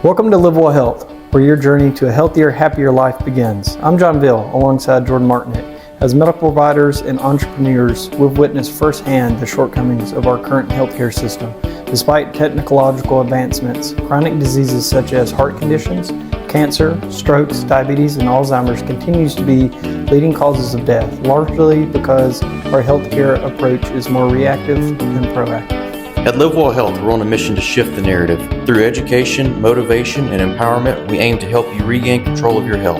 Welcome to LivWell Health, where your journey to a healthier, happier life begins. I'm John Veal, alongside Jordan Martinec. As medical providers and entrepreneurs, we've witnessed firsthand the shortcomings of our current healthcare system. Despite technological advancements, chronic diseases such as heart conditions, cancer, strokes, diabetes, and Alzheimer's continues to be leading causes of death, largely because our healthcare approach is more reactive than proactive. At LivWell Health, we're on a mission to shift the narrative. Through education, motivation, and empowerment, we aim to help you regain control of your health.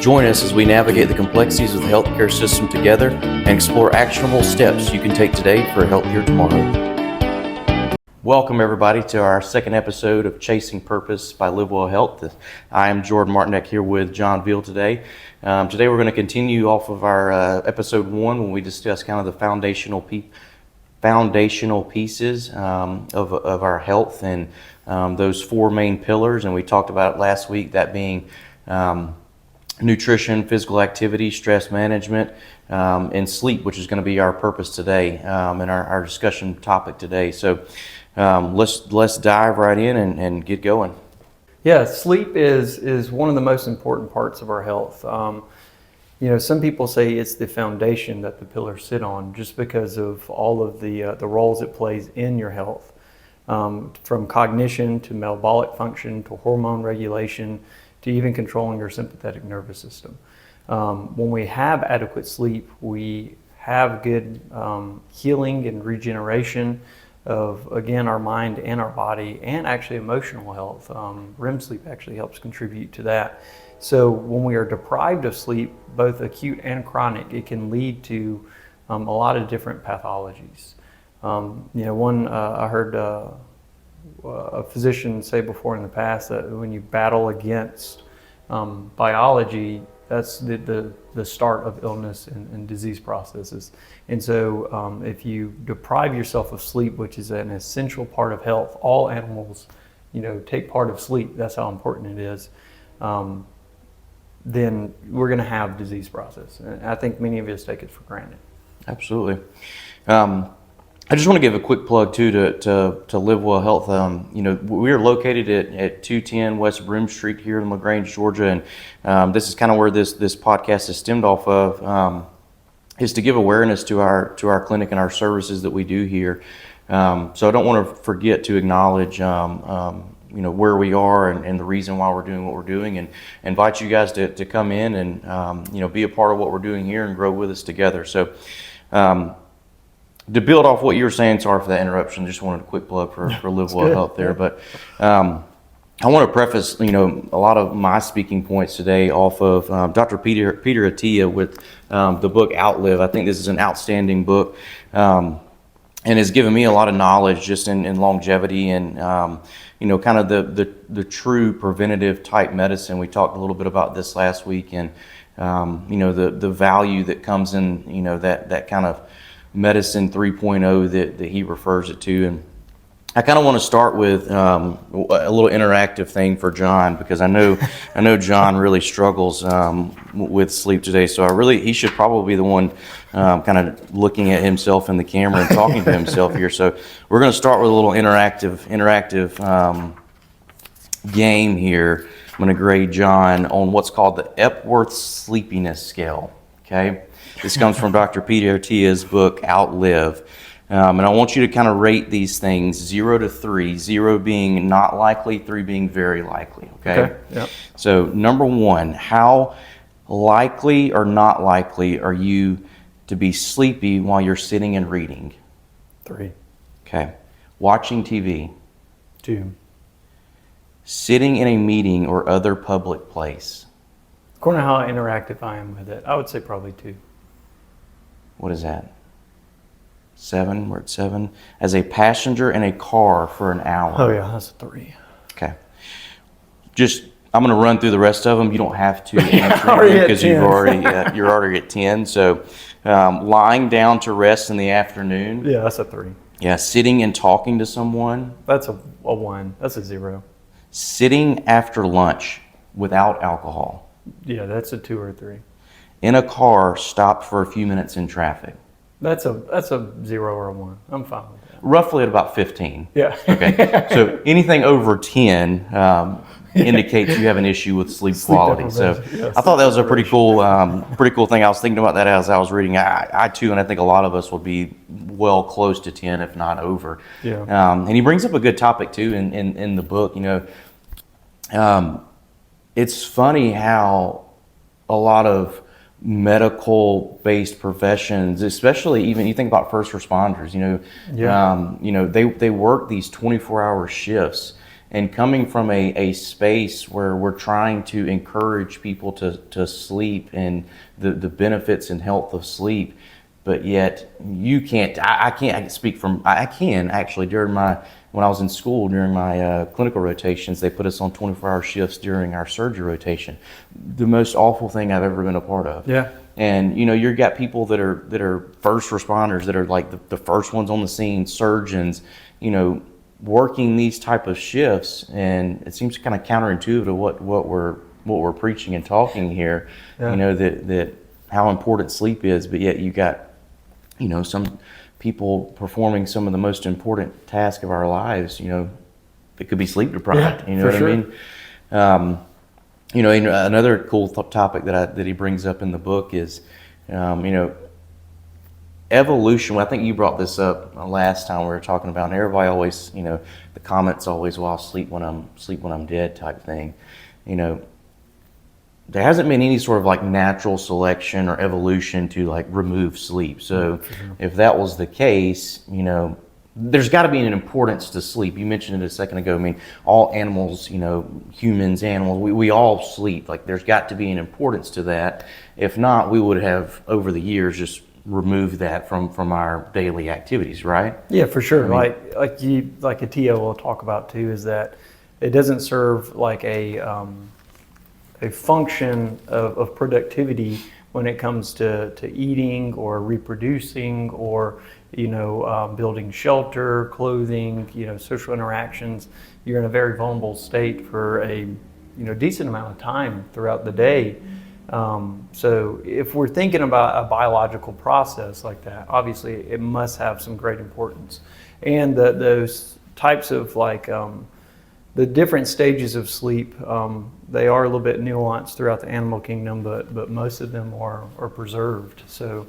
Join us as we navigate the complexities of the healthcare system together and explore actionable steps you can take today for a healthier tomorrow. Welcome, everybody, to our second episode of Chasing Purpose by LivWell Health. I am Jordan Martinec here with John Veal today. Today we're going to continue off of our episode 1 when we discuss kind of the foundational pieces of our health and those 4 main pillars, and we talked about it last week, that being nutrition, physical activity, stress management, and sleep, which is going to be our purpose today and our discussion topic today. So let's dive right in and get going. Yeah, sleep is one of the most important parts of our health. Some people say it's the foundation that the pillars sit on, just because of all of the roles it plays in your health, from cognition to metabolic function to hormone regulation to even controlling your sympathetic nervous system. When we have adequate sleep, we have good healing and regeneration of, again, our mind and our body, and actually emotional health. REM sleep actually helps contribute to that. So when we are deprived of sleep, both acute and chronic, it can lead to a lot of different pathologies. I heard a physician say before in the past that when you battle against biology, that's the start of illness and disease processes. And so if you deprive yourself of sleep, which is an essential part of health, all animals, take part of sleep. That's how important it is. Then we're going to have disease process. And I think many of us take it for granted. Absolutely. I just want to give a quick plug too to LivWell Health. We are located at 210 West Brim Street here in LaGrange, Georgia, and this is kind of where this podcast is stemmed off of, is to give awareness to our clinic and our services that we do here. So I don't want to forget to acknowledge where we are and the reason why we're doing what we're doing, and invite you guys to come in and be a part of what we're doing here and grow with us together. So to build off what you were saying, sorry for that interruption, just wanted a quick plug for LivWell Health there. But I want to preface, a lot of my speaking points today off of Dr. Peter Attia with the book Outlive. I think this is an outstanding book and has given me a lot of knowledge just in longevity and, kind of the true preventative type medicine. We talked a little bit about this last week, and, the value that comes in, that kind of medicine 3.0 that he refers it to. And I kind of want to start with a little interactive thing for John, because I know John really struggles with sleep today. So he should probably be the one kind of looking at himself in the camera and talking to himself here. So we're going to start with a little interactive game here. I'm going to grade John on what's called the Epworth Sleepiness Scale. Okay, this comes from Dr. Peter Attia's book Outlive. And I want you to kind of rate these things 0 to 3, 0 being not likely, 3 being very likely, okay? Yep. So number 1, how likely or not likely are you to be sleepy while you're sitting and reading? 3. Okay. Watching TV? 2. Sitting in a meeting or other public place? According to how interactive I am with it, I would say probably 2. What is that? 7, we're at 7. As a passenger in a car for an hour. Oh yeah, that's a 3. Okay. I'm going to run through the rest of them. You don't have to answer because you're already at 10. So lying down to rest in the afternoon. Yeah, that's a 3. Yeah, sitting and talking to someone. That's a 1. That's a 0. Sitting after lunch without alcohol. Yeah, that's a 2 or 3. In a car stopped for a few minutes in traffic. That's a 0 or a 1. I'm fine with that. Roughly at about 15. Yeah. Okay. So anything over 10 indicates you have an issue with sleep quality. So deprivation, yes. I thought that was a pretty cool thing. I was thinking about that as I was reading. I too, and I think a lot of us would be well close to 10, if not over. Yeah. And he brings up a good topic too in the book. It's funny how a lot of medical based professions, especially even you think about first responders, they work these 24-hour shifts, and coming from a space where we're trying to encourage people to sleep and the benefits and health of sleep, but yet you can't, I can actually when I was in school during my clinical rotations, they put us on 24-hour shifts during our surgery rotation. The most awful thing I've ever been a part of. Yeah. And you've got people that are first responders, that are like the first ones on the scene, surgeons, working these type of shifts, and it seems kind of counterintuitive to what we're preaching and talking here. Yeah. That how important sleep is, but yet you got some people performing some of the most important tasks of our lives, that could be sleep deprived. Yeah, You know for what sure. I mean? And another cool topic that he brings up in the book is, evolution. Well, I think you brought this up last time we were talking about, and everybody always, the comments always, well, I'll sleep when I'm dead type thing. There hasn't been any sort of like natural selection or evolution to like remove sleep. So if that was the case, there's got to be an importance to sleep. You mentioned it a second ago. I mean, all animals, humans, animals, we all sleep. Like there's got to be an importance to that. If not, we would have over the years just removed that from our daily activities, right? Yeah, for sure. I mean, like Atia will talk about too, is that it doesn't serve like a function of productivity when it comes to eating or reproducing or building shelter, clothing, social interactions. You're in a very vulnerable state for a decent amount of time throughout the day. So if we're thinking about a biological process like that, obviously it must have some great importance. And those types of the different stages of sleep, they are a little bit nuanced throughout the animal kingdom, but most of them are preserved. So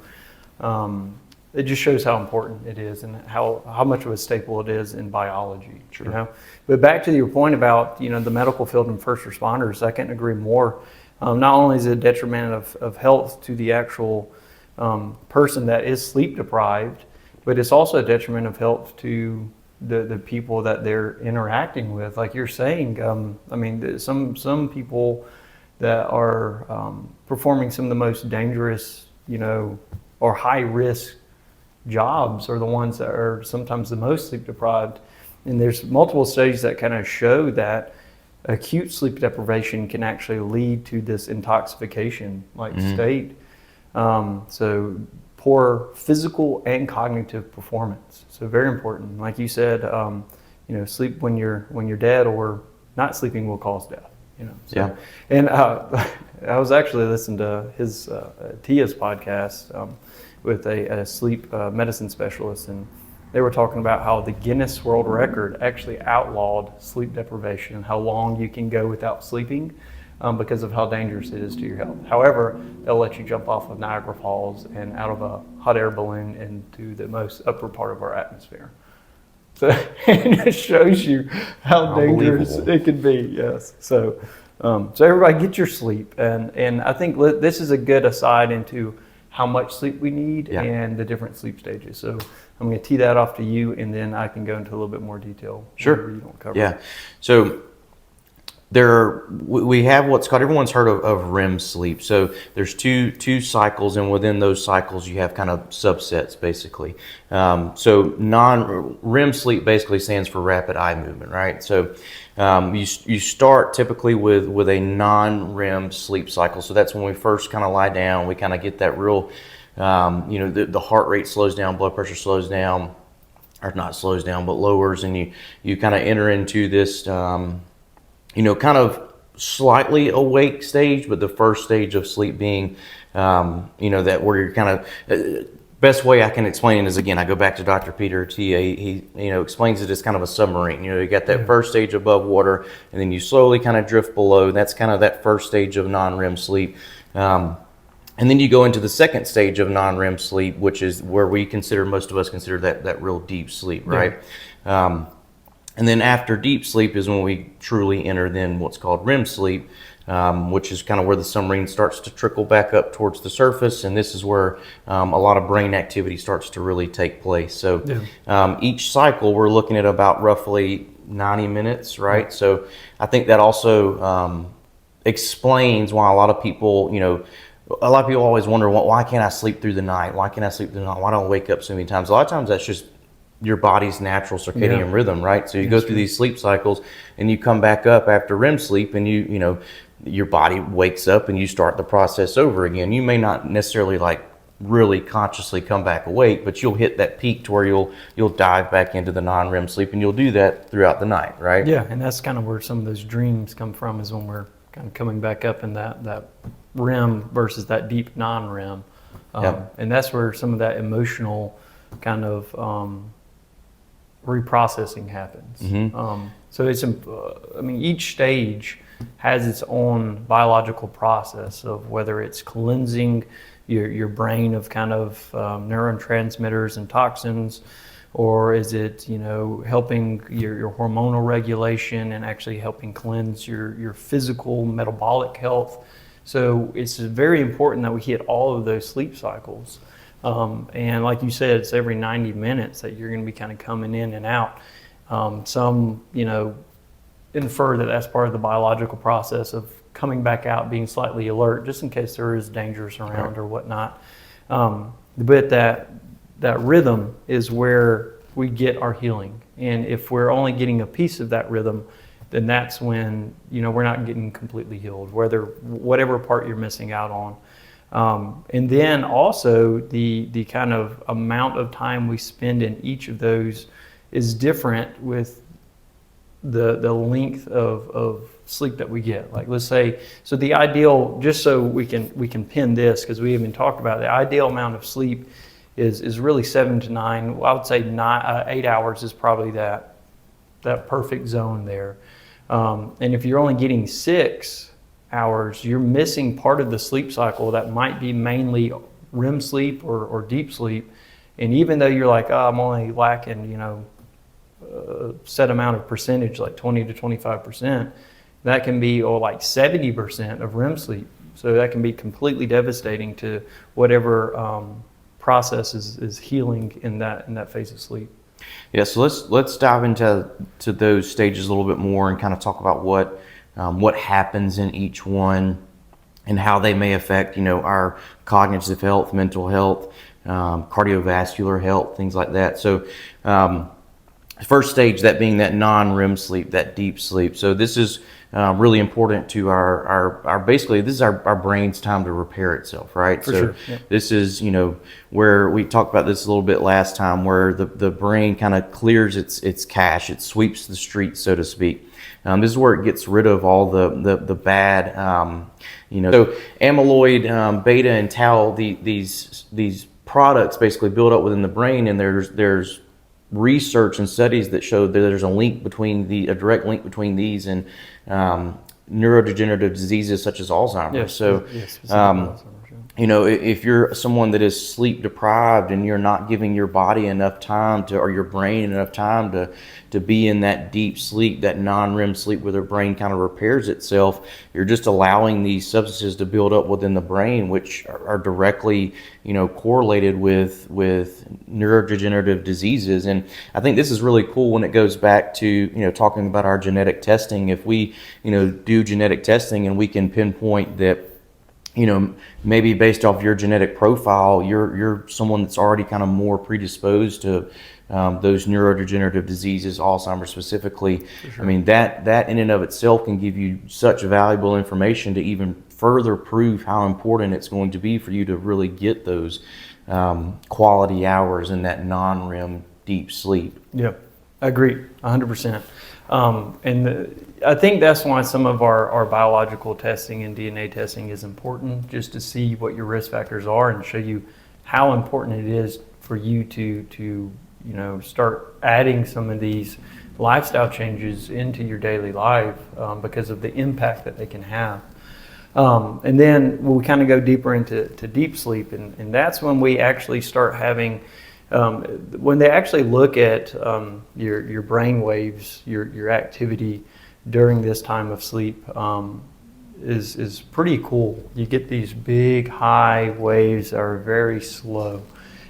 it just shows how important it is and how much of a staple it is in biology. Sure. But back to your point about the medical field and first responders, I couldn't agree more. Not only is it a detriment of health to the actual person that is sleep deprived, but it's also a detriment of health to the people that they're interacting with. Like you're saying, some people that are performing some of the most dangerous, or high risk jobs are the ones that are sometimes the most sleep deprived. And there's multiple studies that kind of show that acute sleep deprivation can actually lead to this intoxication state. So poor physical and cognitive performance. So very important. Like you said, sleep when you're dead or not sleeping will cause death. Yeah. And I was actually listening to his Tia's podcast with a sleep medicine specialist, and they were talking about how the Guinness World Record actually outlawed sleep deprivation and how long you can go without sleeping because of how dangerous it is to your health. However, they'll let you jump off of Niagara Falls and out of a hot air balloon into the most upper part of our atmosphere. So it shows you how dangerous it can be. Yes. So everybody get your sleep, and I think this is a good aside into how much sleep we need and the different sleep stages. So I'm going to tee that off to you, and then I can go into a little bit more detail. Sure. You don't cover. Yeah. So we have what's called, everyone's heard of REM sleep. So there's two cycles, and within those cycles you have kind of subsets basically. So REM sleep basically stands for rapid eye movement, right? So you start typically with a non-REM sleep cycle. So that's when we first kind of lie down. We kind of get that real, the heart rate slows down, blood pressure slows down, or not slows down, but lowers, and you kind of enter into this, kind of slightly awake stage, but the first stage of sleep being, that where you're kind of best way I can explain it is, again, I go back to Dr. Peter Attia. He explains it as kind of a submarine. You got that first stage above water, and then you slowly kind of drift below. That's kind of that first stage of non-REM sleep. And then you go into the second stage of non-REM sleep, which is where most of us consider that real deep sleep, right? Yeah. And then after deep sleep is when we truly enter then what's called REM sleep, which is kind of where the submarine starts to trickle back up towards the surface. And this is where a lot of brain activity starts to really take place. So each cycle, we're looking at about roughly 90 minutes, right? Yeah. So I think that also explains why a lot of people, always wonder, why can't I sleep through the night? Why can't I sleep through the night? Why don't I wake up so many times? A lot of times that's just your body's natural circadian rhythm, right? So you go through these sleep cycles and you come back up after REM sleep and your body wakes up and you start the process over again. You may not necessarily really consciously come back awake, but you'll hit that peak to where you'll dive back into the non-REM sleep, and you'll do that throughout the night, right? Yeah, and that's kind of where some of those dreams come from, is when we're kind of coming back up in that REM versus that deep non-REM. And that's where some of that emotional kind of reprocessing happens. Mm-hmm. So it's, each stage has its own biological process of whether it's cleansing your brain of kind of neurotransmitters and toxins, or is it helping your hormonal regulation and actually helping cleanse your physical metabolic health. So it's very important that we hit all of those sleep cycles. And like you said, it's every 90 minutes that you're going to be kind of coming in and out. Some infer that that's part of the biological process of coming back out, being slightly alert, just in case there is dangers around or whatnot. But that rhythm is where we get our healing. And if we're only getting a piece of that rhythm, then that's when we're not getting completely healed, whatever part you're missing out on. And then also the kind of amount of time we spend in each of those is different with the length of sleep that we get. Like, let's say, so the ideal, just so we can pin this, because we haven't talked about it, the ideal amount of sleep is really 7 to 9. I would say 8 hours is probably that perfect zone there. And if you're only getting 6 hours, you're missing part of the sleep cycle that might be mainly REM sleep or deep sleep. And even though you're like, I'm only lacking, a set amount of percentage, like 20 to 25%, that can be like 70% of REM sleep. So that can be completely devastating to whatever process is healing in that phase of sleep. Yeah, so let's dive into those stages a little bit more and kind of talk about what happens in each one and how they may affect our cognitive health, mental health, cardiovascular health, things like that. So first stage, that being that non-REM sleep, that deep sleep. So this is really important to our basically, this is our brain's time to repair itself, right? For sure. Yep. This is, where we talked about this a little bit last time, where the brain kind of clears its cache, it sweeps the streets, so to speak. This is where it gets rid of all the bad, so amyloid, beta, and tau, these products basically build up within the brain, and there's research and studies that show that there's a direct link between these and neurodegenerative diseases such as Alzheimer's. Yes, Alzheimer's. If you're someone that is sleep deprived and you're not giving your body enough time or your brain enough time to be in that deep sleep, that non-REM sleep where the brain kind of repairs itself, you're just allowing these substances to build up within the brain, which are directly, correlated with neurodegenerative diseases. And I think this is really cool when it goes back to, talking about our genetic testing. If we, do genetic testing and we can pinpoint that, maybe based off your genetic profile, you're someone that's already kind of more predisposed to those neurodegenerative diseases, Alzheimer's specifically. Sure. That in and of itself can give you such valuable information to even further prove how important it's going to be for you to really get those quality hours in that non-REM deep sleep. Yeah, I agree, 100%. I think that's why some of our biological testing and DNA testing is important, just to see what your risk factors are and show you how important it is for you to start adding some of these lifestyle changes into your daily life because of the impact that they can have. And then we kind of go deeper into deep sleep, and that's when we actually start having, when they actually look at your brain waves, your activity during this time of sleep is pretty cool. You get these big high waves that are very slow.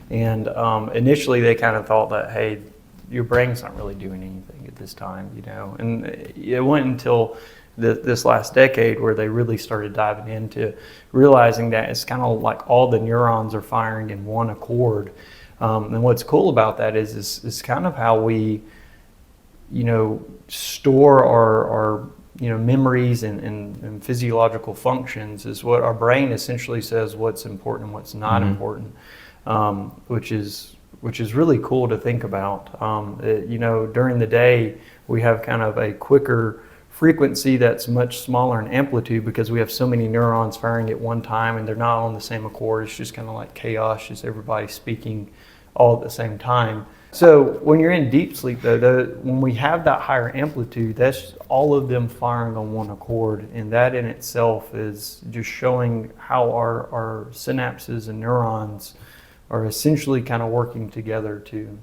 And initially they kind of thought that, hey, your brain's not really doing anything at this time, and it wasn't until this last decade where they really started diving into realizing that it's kind of like all the neurons are firing in one accord. And what's cool about that is kind of how we, store our memories and physiological functions, is what our brain essentially says what's important and what's not important, which is really cool to think about. During the day, we have kind of a quicker frequency that's much smaller in amplitude because we have so many neurons firing at one time and they're not on the same accord. It's just kind of like chaos, just everybody speaking all at the same time. So when you're in deep sleep, though, when we have that higher amplitude, that's all of them firing on one accord, and that in itself is just showing how our synapses and neurons are essentially kind of working together to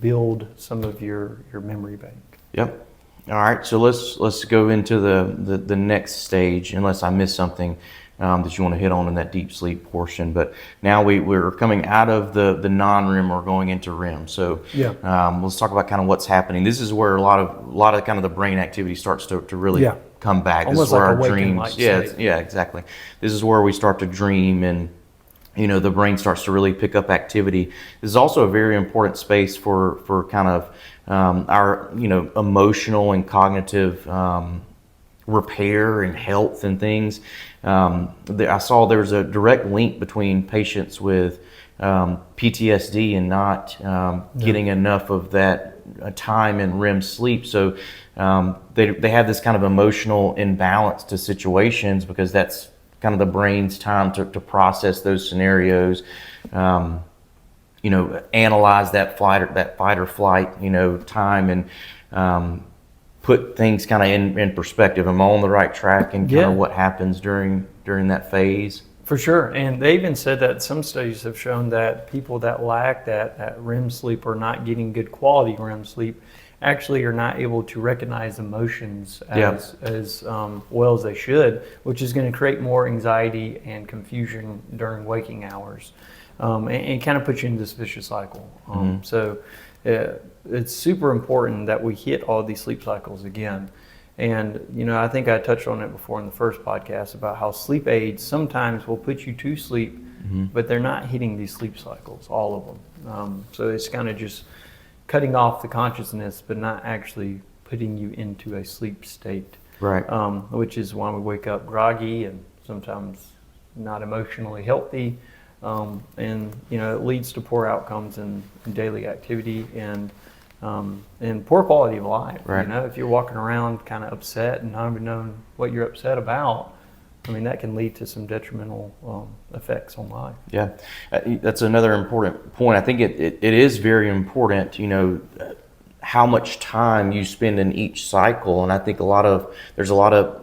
build some of your memory bank. Yep. All right, so let's go into the next stage, unless I missed something that you want to hit on in that deep sleep portion. But now we're coming out of the non-REM, we're going into REM. So let's talk about kind of what's happening. This is where a lot of kind of the brain activity starts to really come back. Almost this is where like our dreams. state. Yeah, exactly. This is where we start to dream, and the brain starts to really pick up activity. This is also a very important space for kind of our emotional and cognitive repair and health and things. I saw there was a direct link between patients with PTSD and not getting enough of that time in REM sleep. So they have this kind of emotional imbalance to situations because that's kind of the brain's time to process those scenarios, analyze that fight or flight, time, and put things kind of in perspective. Am I on the right track, and kind of what happens during that phase? For sure. And they even said that some studies have shown that people that lack that REM sleep or not getting good quality REM sleep actually are not able to recognize emotions as well as they should, which is going to create more anxiety and confusion during waking hours, and kind of put you in this vicious cycle. So it's super important that we hit all these sleep cycles again. And, I think I touched on it before in the first podcast about how sleep aids sometimes will put you to sleep, but they're not hitting these sleep cycles, all of them. So it's kind of just cutting off the consciousness, but not actually putting you into a sleep state. Right. Which is why we wake up groggy and sometimes not emotionally healthy. And, it leads to poor outcomes in daily activity and poor quality of life. Right. If you're walking around kind of upset and not even knowing what you're upset about, that can lead to some detrimental effects on life. Yeah, that's another important point. I think it is very important, how much time you spend in each cycle. And I think there's a lot of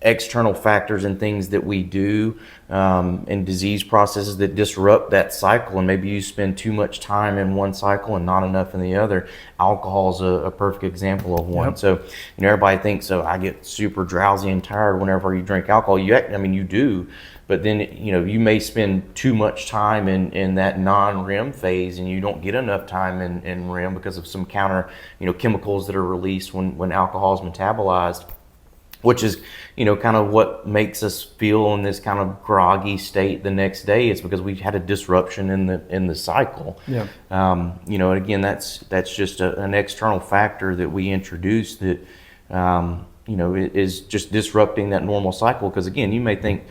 external factors and things that we do and disease processes that disrupt that cycle, and maybe you spend too much time in one cycle and not enough in the other. Alcohol is a perfect example of one. So everybody thinks, I get super drowsy and tired whenever you drink alcohol. You do, but then you may spend too much time in that non-REM phase, and you don't get enough time in REM because of some counter chemicals that are released when alcohol is metabolized, which is, kind of what makes us feel in this kind of groggy state the next day. It's because we've had a disruption in the cycle. Yeah. And again, that's just an external factor that we introduce that, is just disrupting that normal cycle. Because again, you may think,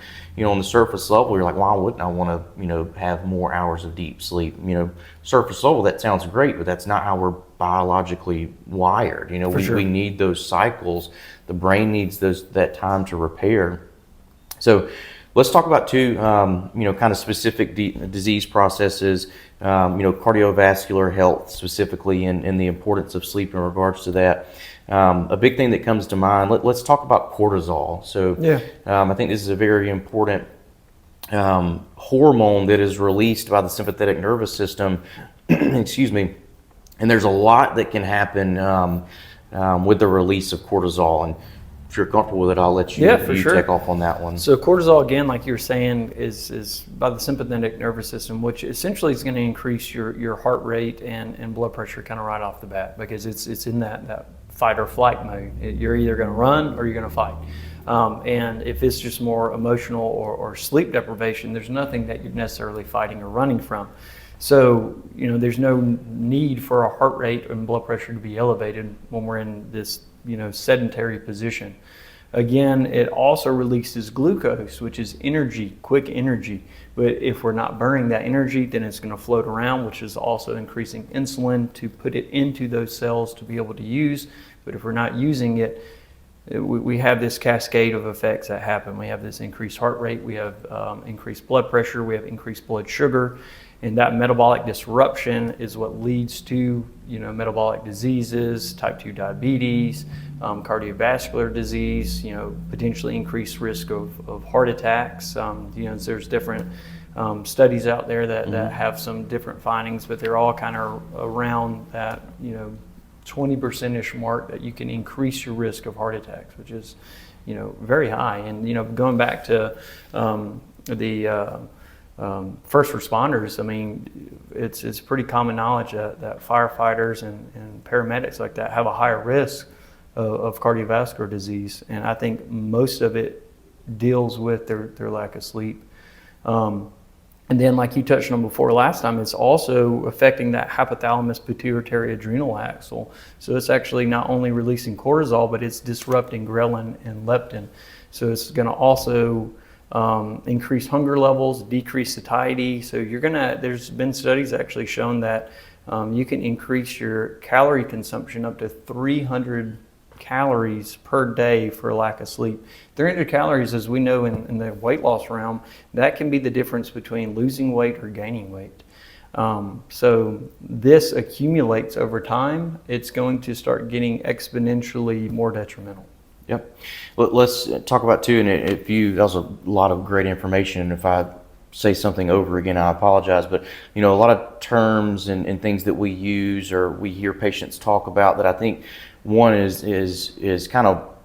on the surface level, you're like, why wouldn't I want to, have more hours of deep sleep? Surface level, that sounds great, but that's not how we're biologically wired. We need those cycles. The brain needs that time to repair. So Let's talk about two, kind of specific disease processes, cardiovascular health specifically, and the importance of sleep in regards to that. A big thing that comes to mind, let's talk about cortisol. So I think this is a very important hormone that is released by the sympathetic nervous system, excuse me, and there's a lot that can happen with the release of cortisol. And if you're comfortable with it, I'll let you, sure. take off on that one. So cortisol, again, like you're saying, is by the sympathetic nervous system, which essentially is going to increase your heart rate and blood pressure kind of right off the bat, because it's in that fight or flight mode. You're either going to run or you're going to fight. And if it's just more emotional or sleep deprivation, there's nothing that you're necessarily fighting or running from. So, there's no need for our heart rate and blood pressure to be elevated when we're in this, sedentary position. Again, it also releases glucose, which is energy, quick energy. But if we're not burning that energy, then it's going to float around, which is also increasing insulin to put it into those cells to be able to use. But if we're not using it, we have this cascade of effects that happen. We have this increased heart rate, we have increased blood pressure, we have increased blood sugar, and that metabolic disruption is what leads to metabolic diseases, type 2 diabetes, cardiovascular disease, potentially increased risk of heart attacks. There's different studies out there that have some different findings, but they're all kind of around that 20%-ish mark that you can increase your risk of heart attacks, which is very high. And going back to the first responders, I mean, it's pretty common knowledge that firefighters and paramedics like that have a higher risk of cardiovascular disease, and I think most of it deals with their lack of sleep. And then, like you touched on before last time, it's also affecting that hypothalamus pituitary adrenal axle. So it's actually not only releasing cortisol, but it's disrupting ghrelin and leptin. So it's going to also increase hunger levels, decrease satiety. So there's been studies actually shown that you can increase your calorie consumption up to 300 calories per day for lack of sleep. 300 calories, as we know in the weight loss realm, that can be the difference between losing weight or gaining weight. So this accumulates over time. It's going to start getting exponentially more detrimental. Yep. Let's talk about too, and that was a lot of great information. If I say something over again, I apologize, but a lot of terms and things that we use or we hear patients talk about that I think one is kind of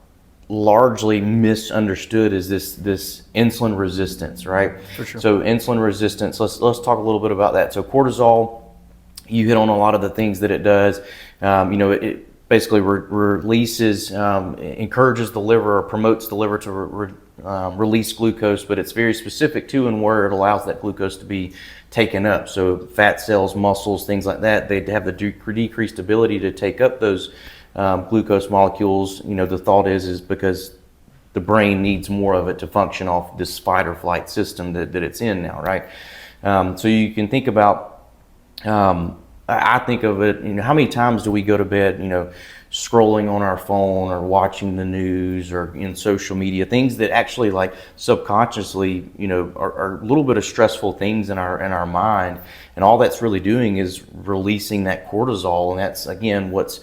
largely misunderstood is this insulin resistance, right? For sure. So insulin resistance, let's talk a little bit about that. So cortisol, you hit on a lot of the things that it does. It basically releases, encourages the liver or promotes the liver to release glucose, but it's very specific to and where it allows that glucose to be taken up. So fat cells, muscles, things like that, they have the decreased ability to take up those glucose molecules. The thought is because the brain needs more of it to function off this fight or flight system that it's in now, right? So you can think about, I think of it, how many times do we go to bed, scrolling on our phone or watching the news or in social media, things that actually like subconsciously, are a little bit of stressful things in our mind, and all that's really doing is releasing that cortisol, and that's again what's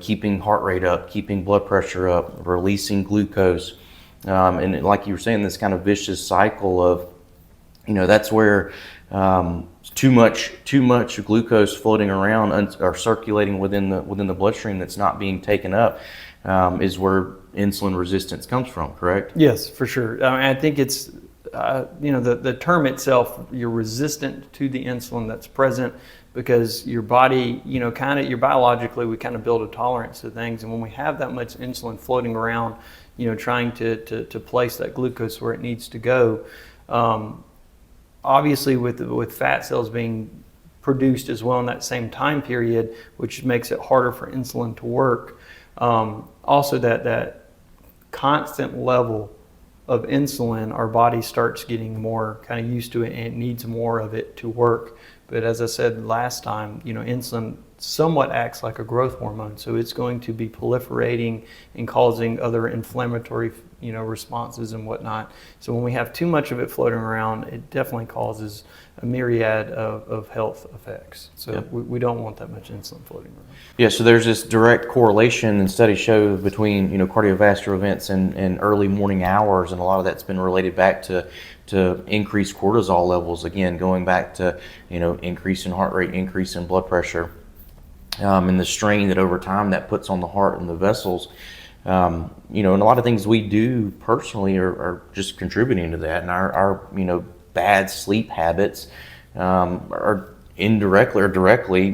keeping heart rate up, keeping blood pressure up, releasing glucose, and like you were saying, this kind of vicious cycle of, that's where too much glucose floating around or circulating within the bloodstream that's not being taken up is where insulin resistance comes from. Correct? Yes, for sure. I think it's the term itself. You're resistant to the insulin that's present because your body, you're biologically, we kind of build a tolerance to things, and when we have that much insulin floating around, trying to place that glucose where it needs to go. Obviously, with fat cells being produced as well in that same time period, which makes it harder for insulin to work. Also, that constant level of insulin, our body starts getting more kind of used to it, and it needs more of it to work. But as I said last time, insulin somewhat acts like a growth hormone. So it's going to be proliferating and causing other inflammatory, responses and whatnot. So when we have too much of it floating around, it definitely causes a myriad of health effects. So Yep. we don't want that much insulin floating around. Yeah, so there's this direct correlation, and studies show between cardiovascular events and early morning hours, and a lot of that's been related back to increased cortisol levels. Again, going back to increase in heart rate, increase in blood pressure, and the strain that over time that puts on the heart and the vessels. And a lot of things we do personally are just contributing to that, and our bad sleep habits are indirectly or directly,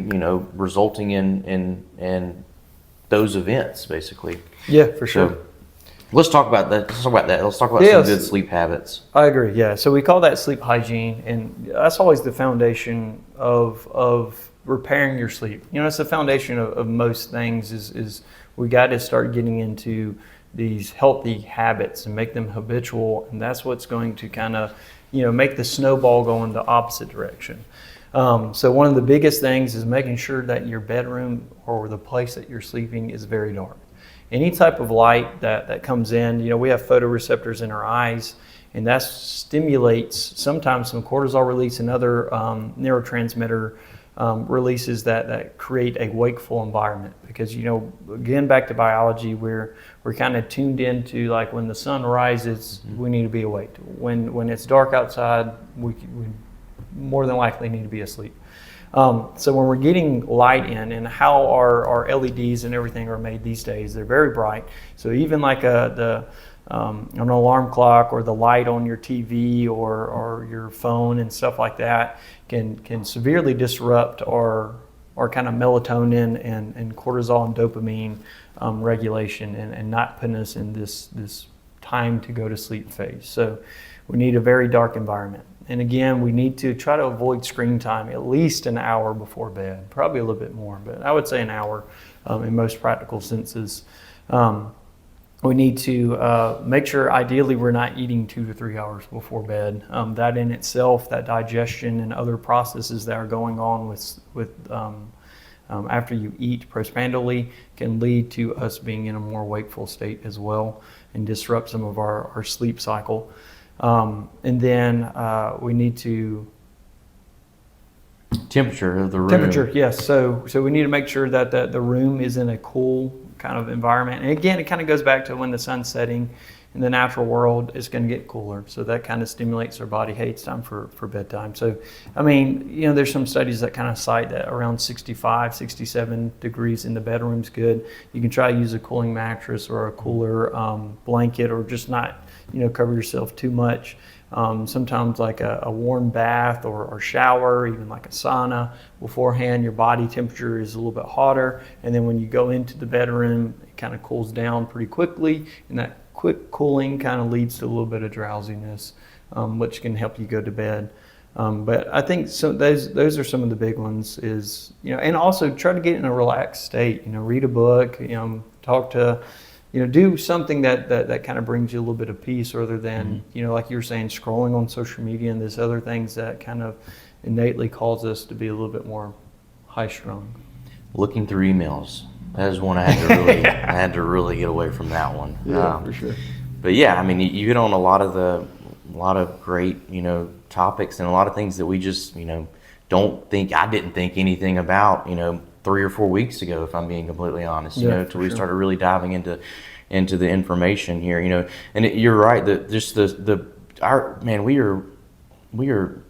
resulting in those events, basically. Yeah, for sure. So let's talk about that. Let's talk about some good sleep habits. I agree. Yeah. So we call that sleep hygiene, and that's always the foundation of repairing your sleep. It's the foundation of most things. Is we got to start getting into these healthy habits and make them habitual, and that's what's going to kind of make the snowball go in the opposite direction. So one of the biggest things is making sure that your bedroom or the place that you're sleeping is very dark. Any type of light that comes in, we have photoreceptors in our eyes, and that stimulates sometimes some cortisol release and other neurotransmitter releases that create a wakeful environment. Because again, back to biology, we're kind of tuned into, like, when the sun rises, we need to be awake. When it's dark outside, we more than likely need to be asleep. So when we're getting light in, and how our LEDs and everything are made these days, they're very bright. So even like an alarm clock or the light on your TV or your phone and stuff like that can severely disrupt our kind of melatonin and cortisol and dopamine regulation, and not putting us in this time to go to sleep phase. So we need a very dark environment. And again, we need to try to avoid screen time at least an hour before bed, probably a little bit more, but I would say an hour in most practical senses. We need to make sure, ideally, we're not eating 2 to 3 hours before bed. That in itself, that digestion and other processes that are going on with after you eat postprandially, can lead to us being in a more wakeful state as well, and disrupt some of our sleep cycle. And then we need to... Temperature of the room. Temperature, yes. So we need to make sure that the room is in a cool kind of environment. And again, it kind of goes back to when the sun's setting in the natural world, it's going to get cooler. So that kind of stimulates our body. Hey, it's time for bedtime. So, I mean, there's some studies that kind of cite that around 65, 67 degrees in the bedroom's good. You can try to use a cooling mattress or a cooler blanket, or just not, cover yourself too much. Sometimes like a warm bath or shower, even like a sauna beforehand, your body temperature is a little bit hotter. And then when you go into the bedroom, it kind of cools down pretty quickly. And that quick cooling kind of leads to a little bit of drowsiness, which can help you go to bed. But I think those are some of the big ones, is, and also try to get in a relaxed state, read a book, talk to, do something that kind of brings you a little bit of peace, rather than, like you were saying, scrolling on social media and there's other things that kind of innately cause us to be a little bit more high strung. Looking through emails. That is one I had to really get away from that one. Yeah, for sure. But yeah, I mean, you hit on a lot of great, topics, and a lot of things that we just, I didn't think anything about, 3 or 4 weeks ago, if I'm being completely honest, till we started really diving into the information here, and you're right, that just we are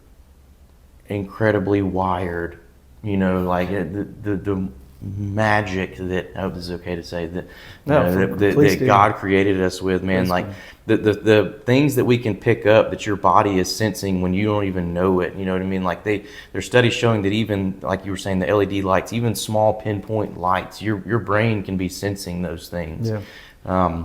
incredibly wired, like the magic that, I hope this is okay to say, that that God created us with, man. Please, like the things that we can pick up that your body is sensing when you don't even know it. You know what I mean? Like there's studies showing that, even like you were saying, the LED lights, even small pinpoint lights, your brain can be sensing those things. Yeah.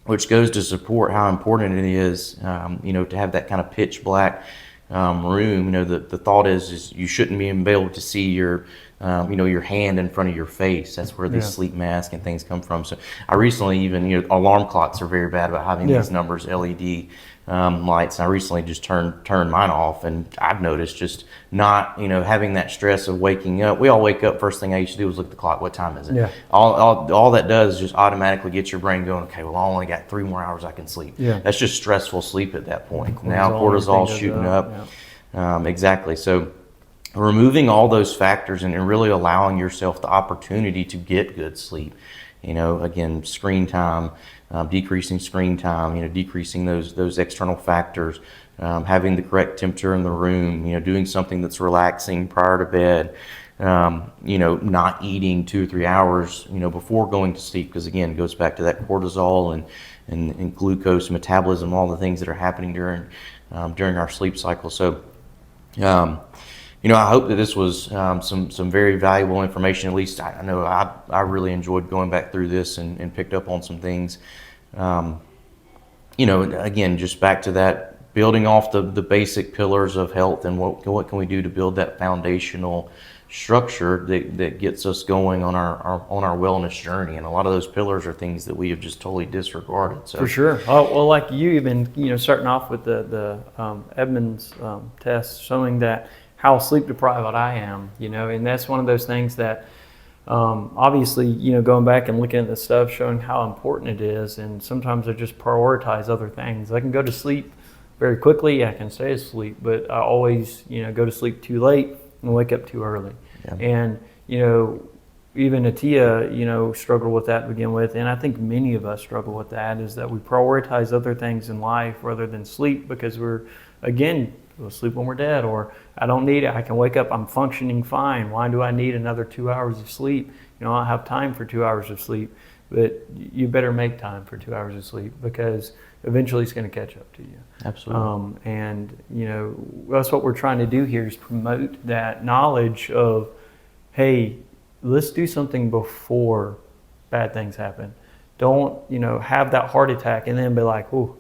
Which goes to support how important it is, to have that kind of pitch black room. The thought is you shouldn't be able to see your your hand in front of your face. That's where these sleep masks and things come from. So I recently even, alarm clocks are very bad about having these numbers, LED lights. And I recently just turned mine off, and I've noticed just not, having that stress of waking up. We all wake up, first thing I used to do was look at the clock. What time is it? Yeah. All that does is just automatically get your brain going, okay, well, I only got 3 more hours I can sleep. Yeah. That's just stressful sleep at that point. Cortisol, Now cortisol's shooting up. Yeah. Exactly. So removing all those factors and really allowing yourself the opportunity to get good sleep. Again, screen time, decreasing screen time, decreasing those external factors, having the correct temperature in the room, doing something that's relaxing prior to bed, not eating 2 or 3 hours, before going to sleep, because again, it goes back to that cortisol and glucose metabolism, all the things that are happening during our sleep cycle. So, I hope that this was some very valuable information. At least I know I really enjoyed going back through this and picked up on some things. Again, just back to that, building off the basic pillars of health and what can we do to build that foundational structure that gets us going on our wellness journey. And a lot of those pillars are things that we have just totally disregarded. So for sure. Oh, well, like you even starting off with the Edmonds test showing that how sleep deprived I am, and that's one of those things that obviously, going back and looking at the stuff showing how important it is, and sometimes I just prioritize other things. I can go to sleep very quickly, I can stay asleep, but I always, go to sleep too late and wake up too early. Yeah. And, even Atia, struggled with that to begin with, and I think many of us struggle with that, is that we prioritize other things in life rather than sleep because we'll sleep when we're dead, or I don't need it. I can wake up, I'm functioning fine. Why do I need another 2 hours of sleep? I don't have time for 2 hours of sleep, but you better make time for 2 hours of sleep because eventually it's going to catch up to you. Absolutely. And, that's what we're trying to do here is promote that knowledge of, hey, let's do something before bad things happen. Don't, have that heart attack and then be like, oh,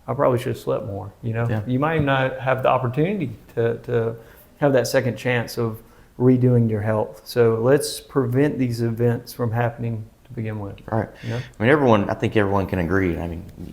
I probably should have slept more. You might not have the opportunity to have that second chance of redoing your health. So let's prevent these events from happening to begin with. Right. I think everyone can agree.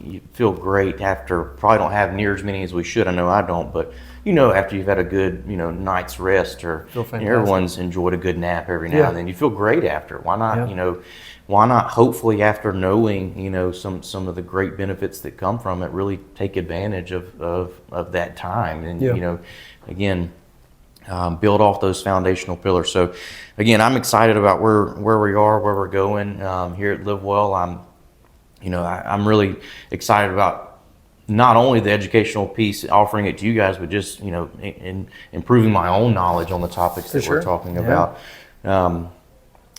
You feel great after, probably don't have near as many as we should. I know I don't, but after you've had a good, night's rest, or everyone's enjoyed a good nap every now and then. You feel great after. Why not, why not hopefully after knowing, some of the great benefits that come from it, really take advantage of that time and, again, build off those foundational pillars. So again, I'm excited about where we are, where we're going here at LivWell. I'm really excited about not only the educational piece, offering it to you guys, but just, in improving my own knowledge on the topics that we're talking about.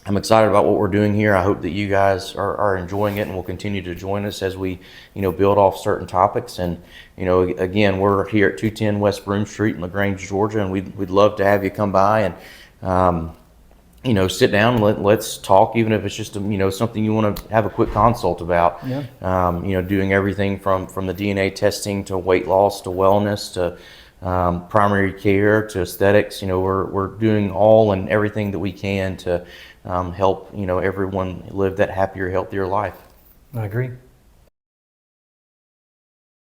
I'm excited about what we're doing here. I hope that you guys are enjoying it and will continue to join us as we, build off certain topics. And, again, we're here at 210 West Broome Street in LaGrange, Georgia, and we'd love to have you come by and, sit down and let's talk, even if it's just, something you want to have a quick consult about. Doing everything from the DNA testing to weight loss to wellness to primary care to aesthetics. We're doing all and everything that we can to help everyone live that happier, healthier life. I agree.